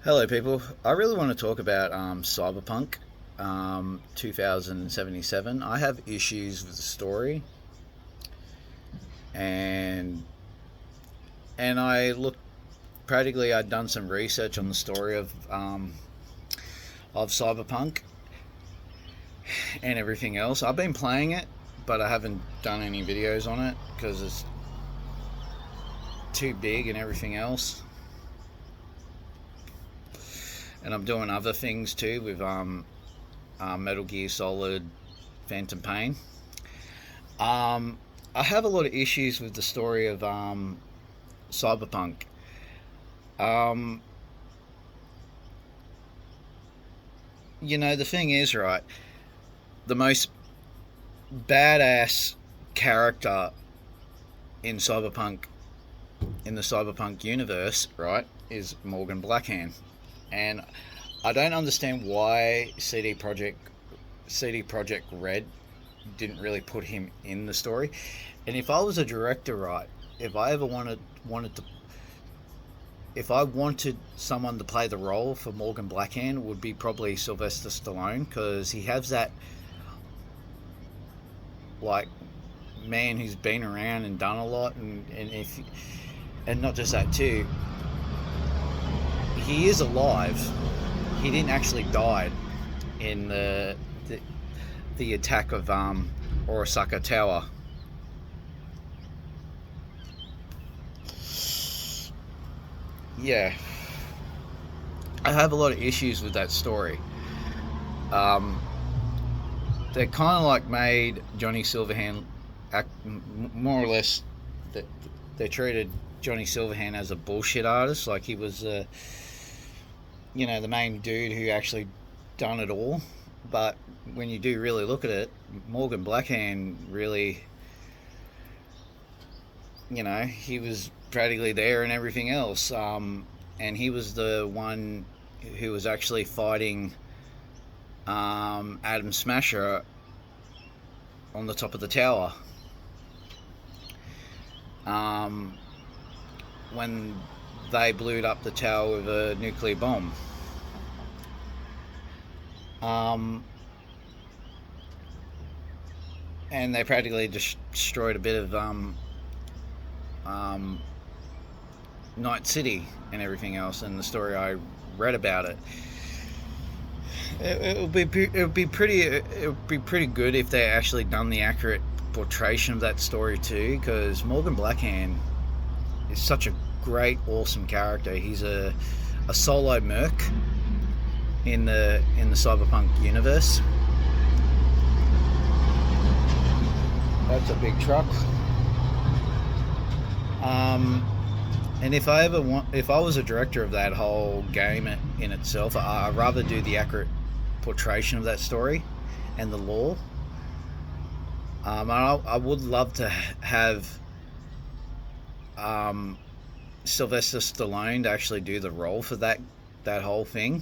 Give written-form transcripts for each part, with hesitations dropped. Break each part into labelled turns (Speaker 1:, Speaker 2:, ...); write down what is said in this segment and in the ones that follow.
Speaker 1: Hello, people. I really want to talk about Cyberpunk 2077. I have issues with the story, and I looked practically. I'd done some research on the story of Cyberpunk and everything else. I've been playing it, but I haven't done any videos on it because it's too big and everything else. And I'm doing other things too with Metal Gear Solid Phantom Pain. I have a lot of issues with the story of Cyberpunk. Um, the thing is, right, the most badass character in Cyberpunk, in the Cyberpunk universe, right, is Morgan Blackhand. And I don't understand why CD Project Red didn't really put him in the story. And if I was a director, right, if I ever wanted to, if I wanted someone to play the role for Morgan Blackhand, would be probably Sylvester Stallone, because he has that like man who's been around and done a lot, and not just that too. He is alive. He didn't actually die in the attack of Arasaka Tower. Yeah, I have a lot of issues with that story. Um, they kind of like made Johnny Silverhand act more or less. That they treated Johnny Silverhand as a bullshit artist, like he was, the main dude who actually done it all. But when you do really look at it, Morgan Blackhand really, he was practically there and everything else. And he was the one who was actually fighting Adam Smasher on the top of the tower. When they blew up the tower with a nuclear bomb. And they practically destroyed a bit of Night City and everything else. And the story I read about it, it would be pretty good if they actually done the accurate portrayal of that story too. Because Morgan Blackhand is such a great, awesome character. He's a solo merc in the Cyberpunk universe. That's a big truck. And if I was a director of that whole game in itself, I'd rather do the accurate portrayal of that story and the lore. I would love to have Sylvester Stallone to actually do the role for that whole thing,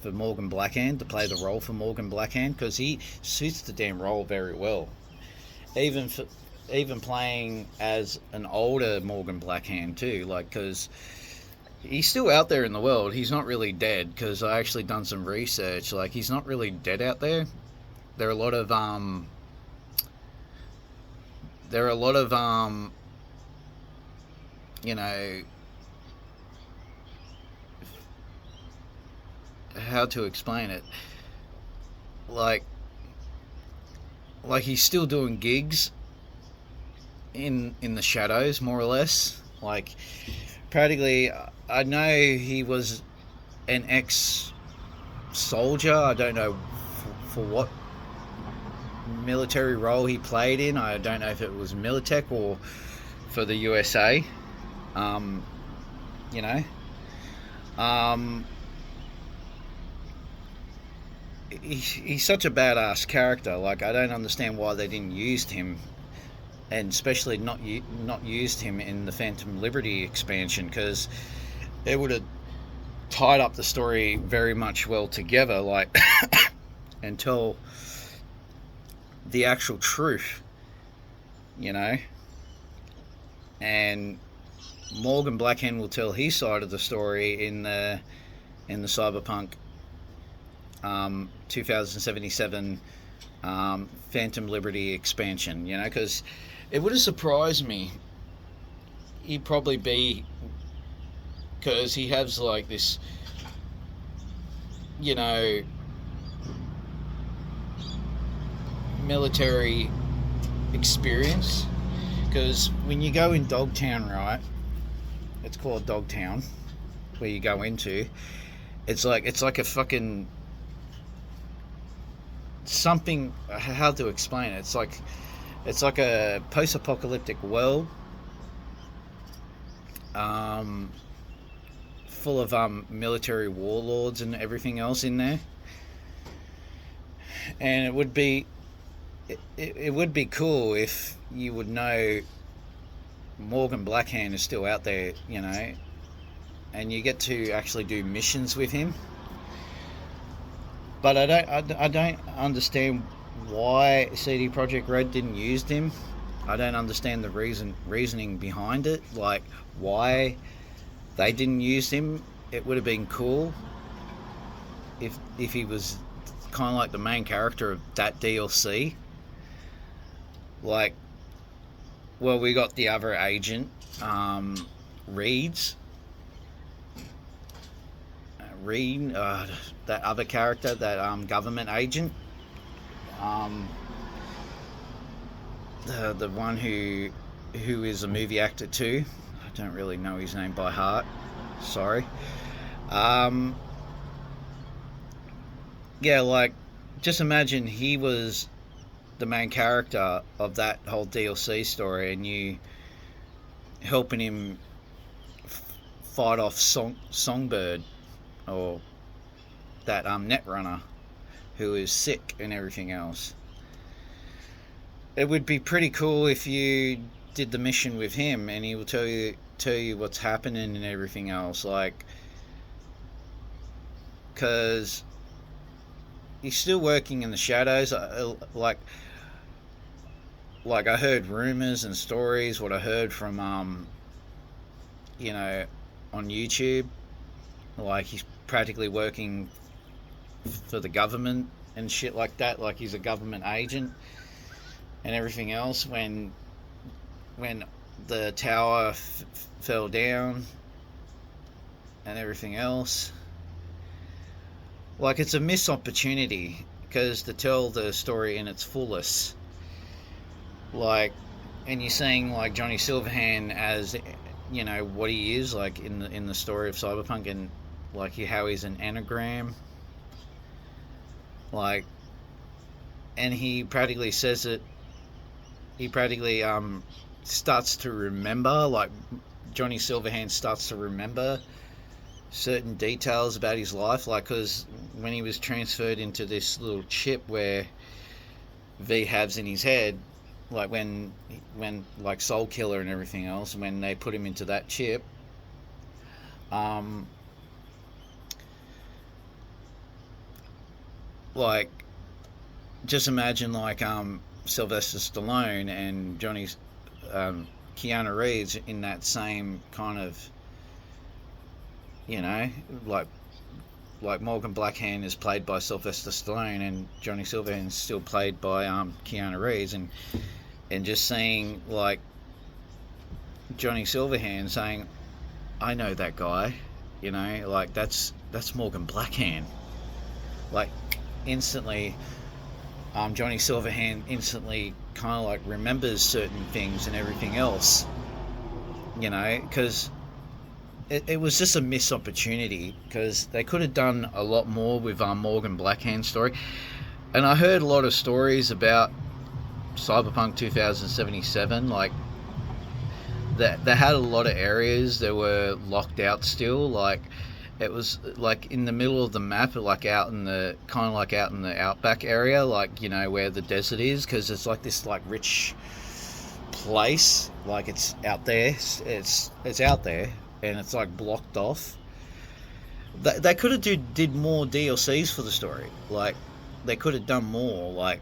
Speaker 1: for Morgan Blackhand to play the role for Morgan Blackhand, because he suits the damn role very well. Even playing as an older Morgan Blackhand too, like, because he's still out there in the world. He's not really dead, because I actually done some research. Like, he's not really dead out there. There are a lot of how to explain it, like he's still doing gigs in the shadows, more or less. Like, practically, I know he was an ex-soldier. I don't know for what military role he played in. I don't know if it was Militech or for the USA. Um, you know, um, he's such a badass character. Like, I don't understand why they didn't use him, and especially not used him in the Phantom Liberty expansion, because it would have tied up the story very much well together, like until the actual truth, and Morgan Blackhand will tell his side of the story in the in the Cyberpunk 2077 Phantom Liberty expansion. You know, because it would have surprised me. He'd probably be, because he has like this, you know, military experience. Because when you go in Dogtown, right? It's called Dogtown, where you go into. It's like a fucking something. How to explain it? It's like a post-apocalyptic world, full of military warlords and everything else in there. And it would be cool if you would know Morgan Blackhand is still out there, you know, and you get to actually do missions with him. But I don't understand why CD Projekt Red didn't use him. I don't understand the reasoning behind it, like why they didn't use him. It would have been cool if he was kind of like the main character of that DLC. Like, well, we got the other agent, Reed's. Reed, that other character, that government agent, the one who is a movie actor too. I don't really know his name by heart. Sorry. Yeah, like, just imagine he was the main character of that whole DLC story, and you helping him fight off Songbird, or that Netrunner, who is sick and everything else. It would be pretty cool if you did the mission with him, and he will tell you what's happening and everything else, like, because he's still working in the shadows. Like I heard rumors and stories, what I heard from you know, on YouTube, like he's practically working for the government and shit like that, like he's a government agent and everything else. When the tower fell down and everything else, like, it's a missed opportunity, because to tell the story in its fullest, like, and you're saying like Johnny Silverhand as, you know, what he is, like in the story of Cyberpunk, and like how he's an anagram, like, and he practically says it. He practically starts to remember, like Johnny Silverhand starts to remember certain details about his life, like, because when he was transferred into this little chip where V has in his head, like when like Soul Killer and everything else, when they put him into that chip, like, just imagine like Sylvester Stallone and Keanu Reeves in that same kind of, you know, like Morgan Blackhand is played by Sylvester Stallone, and Johnny Silverhand is still played by Keanu Reeves, and just saying, like, Johnny Silverhand saying, I know that guy, you know, like that's Morgan Blackhand. Like, instantly, Johnny Silverhand instantly kind of like remembers certain things and everything else, you know, because it was just a missed opportunity, because they could have done a lot more with Morgan Blackhand's story. And I heard a lot of stories about Cyberpunk 2077, like that they had a lot of areas that were locked out still, like it was like in the middle of the map, like out in the kind of like out in the outback area, like, you know, where the desert is, because it's like this like rich place, like it's out there, it's out there, and it's like blocked off. They could have did more DLCs for the story, like they could have done more, like,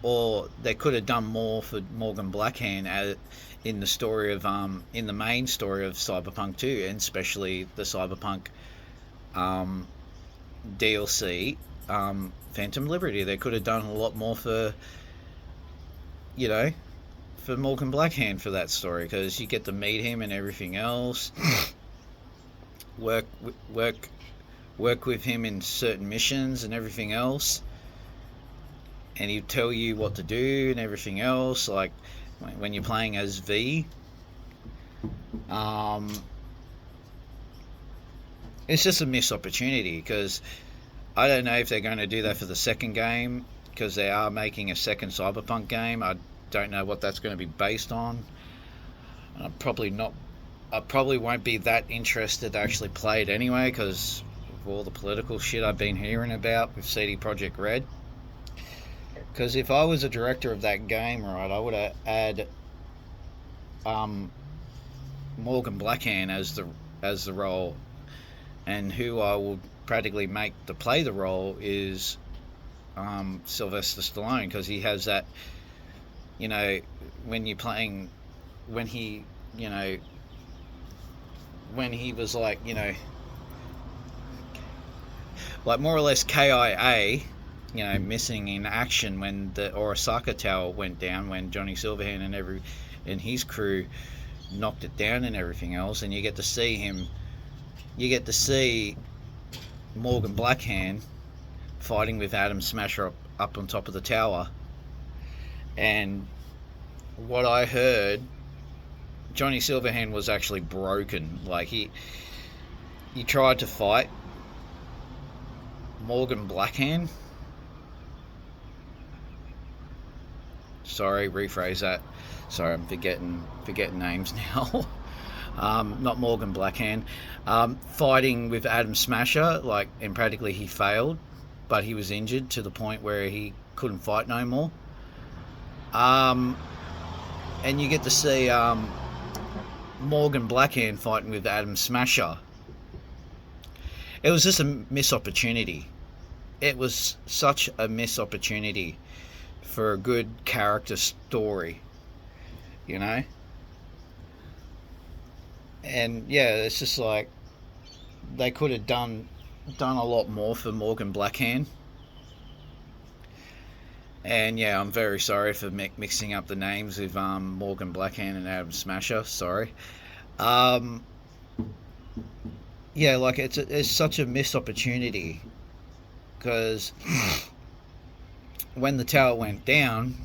Speaker 1: or they could have done more for Morgan Blackhand in the story of in the main story of Cyberpunk 2, and especially the Cyberpunk um, DLC, Phantom Liberty. They could have done a lot more for, you know, for Morgan Blackhand for that story, because you get to meet him and everything else. work work work with him in certain missions and everything else, and he'll tell you what to do and everything else. Like when you're playing as V, um, it's just a missed opportunity, because I don't know if they're going to do that for the second game, because they are making a second Cyberpunk game. I don't know what that's going to be based on. I'm probably not. I probably won't be that interested to actually play it anyway, because of all the political shit I've been hearing about with CD Projekt Red. Because if I was a director of that game, right, I would have had um, Morgan Blackhand as the role, and who I would practically make to play the role is Sylvester Stallone, because he has that, you know, when you're playing, when he, you know, when he was like, you know, like more or less KIA, you know, missing in action when the Osaka Tower went down, when Johnny Silverhand and his crew knocked it down and everything else, and you get to see him, you get to see Morgan Blackhand fighting with Adam Smasher up on top of the tower. And what I heard, Johnny Silverhand was actually broken. Like he tried to fight Morgan Blackhand. Sorry, rephrase that. Sorry, I'm forgetting names now. Not Morgan Blackhand. Fighting with Adam Smasher, like, and practically he failed, but he was injured to the point where he couldn't fight no more. And you get to see Morgan Blackhand fighting with Adam Smasher. It was just a missed opportunity. It was such a missed opportunity for a good character story, you know? And yeah, it's just like they could have done a lot more for Morgan Blackhand. And yeah, I'm very sorry for mixing up the names with Morgan Blackhand and Adam Smasher. Sorry. Um, yeah, like it's such a missed opportunity, because when the tower went down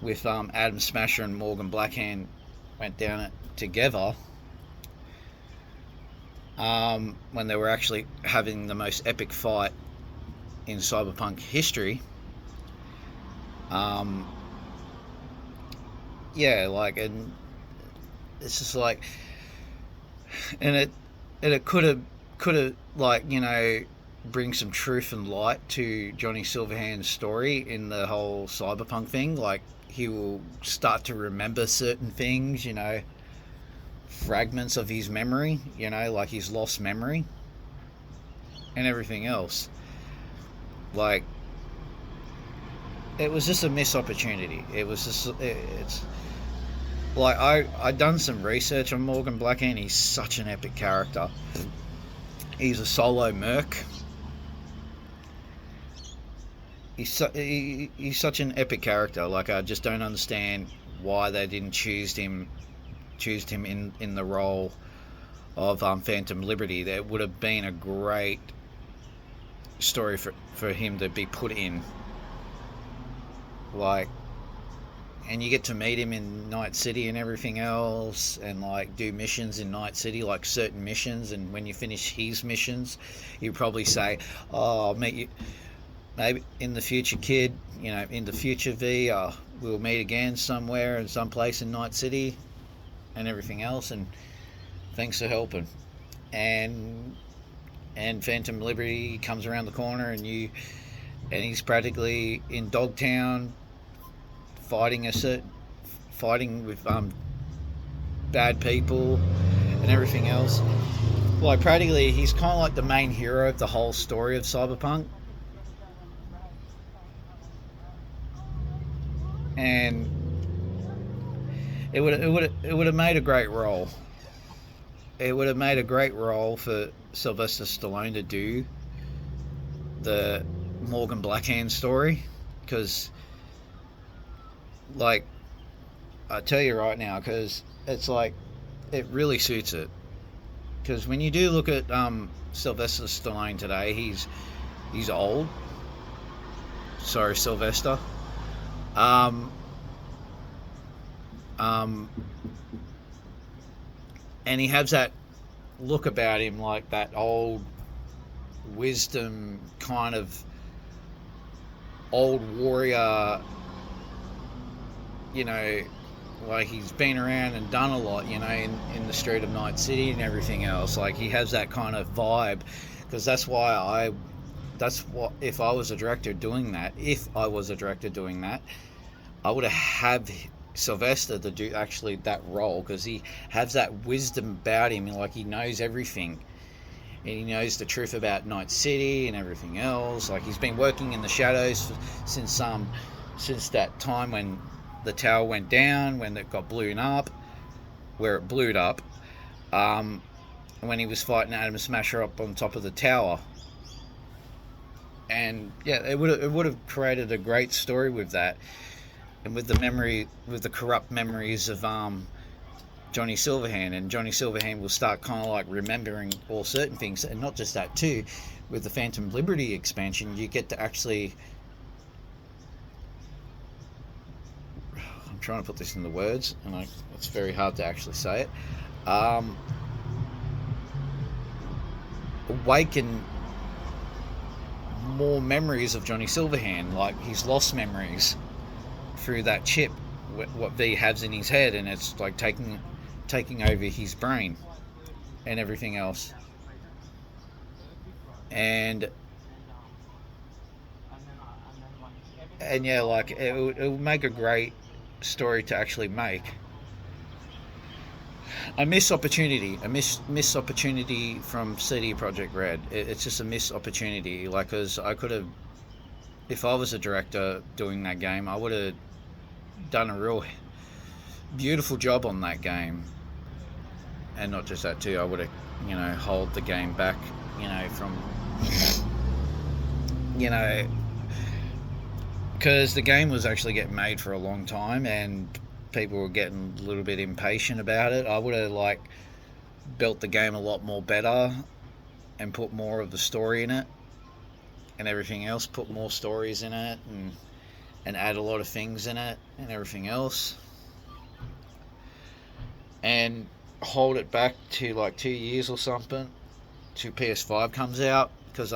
Speaker 1: with Adam Smasher and Morgan Blackhand went down it together, when they were actually having the most epic fight in Cyberpunk history. Yeah, like, and it's just like, and it could have, like, you know, bring some truth and light to Johnny Silverhand's story in the whole Cyberpunk thing. Like, he will start to remember certain things, you know, fragments of his memory, you know, like his lost memory and everything else. Like, it was just a missed opportunity. It was just, it's like, I done some research on Morgan Blackhand. He's such an epic character. He's a solo merc. He's such an epic character. Like, I just don't understand why they didn't choose him in the role of Phantom Liberty. That would have been a great story for him to be put in. Like, and you get to meet him in Night City and everything else, and like do missions in Night City, like certain missions. And when you finish his missions, you probably say, "Oh, I'll meet you maybe in the future, kid. You know, in the future, V. We'll meet again somewhere in some place in Night City, and everything else. And thanks for helping." And Phantom Liberty comes around the corner, and he's practically in Dogtown, fighting with bad people and everything else. Like, practically, he's kind of like the main hero of the whole story of Cyberpunk. And it would have made a great role. it would have made a great role for Sylvester Stallone to do the Morgan Blackhand story, because, like, I tell you right now, because it's like it really suits it. Because when you do look at Sylvester Stallone today, he's old. Sorry, Sylvester. Um, um, and he has that look about him, like that old wisdom kind of old warrior, you know, like he's been around and done a lot, you know, in the street of Night City and everything else. Like he has that kind of vibe, because that's what, if I was a director doing that, I would have Sylvester to do actually that role, because he has that wisdom about him, like he knows everything, and he knows the truth about Night City and everything else. Like he's been working in the shadows since that time when the tower went down, when it got blown up, where it blew up, when he was fighting Adam Smasher up on top of the tower. And yeah, it would have created a great story with that, and with the corrupt memories of Johnny Silverhand, and Johnny Silverhand will start kind of like remembering all certain things, and not just that too. With the Phantom Liberty expansion, you get to actually, I'm trying to put this into words, and it's very hard to actually say it. Awaken more memories of Johnny Silverhand, like he's lost memories through that chip, what V has in his head, and it's like taking over his brain and everything else. And yeah, like it would make a great story to actually make. A missed opportunity, a missed opportunity from CD Projekt Red. It's just a missed opportunity. Like, because I could have, if I was a director doing that game, I would have done a real beautiful job on that game. And not just that too, I would have, hold the game back, from, because the game was actually getting made for a long time, and people were getting a little bit impatient about it. I would have built the game a lot more better, and put more of the story in it and everything else, put more stories in it, and add a lot of things in it and everything else, and hold it back to like 2 years or something till PS5 comes out, because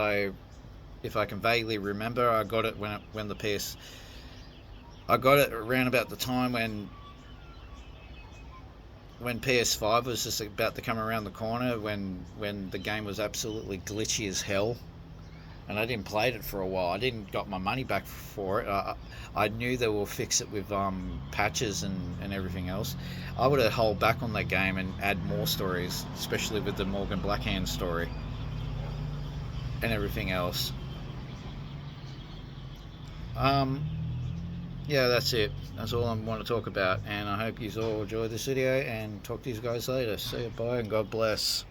Speaker 1: if I can vaguely remember, I got it I got it around about the time when PS5 was just about to come around the corner, when the game was absolutely glitchy as hell, and I didn't play it for a while. I didn't got my money back for it. I knew they will fix it with patches and everything else. I would have held back on that game and add more stories, especially with the Morgan Blackhand story and everything else. Yeah, that's it. That's all I want to talk about, and I hope you all enjoyed this video, and talk to you guys later. See you, bye, and God bless.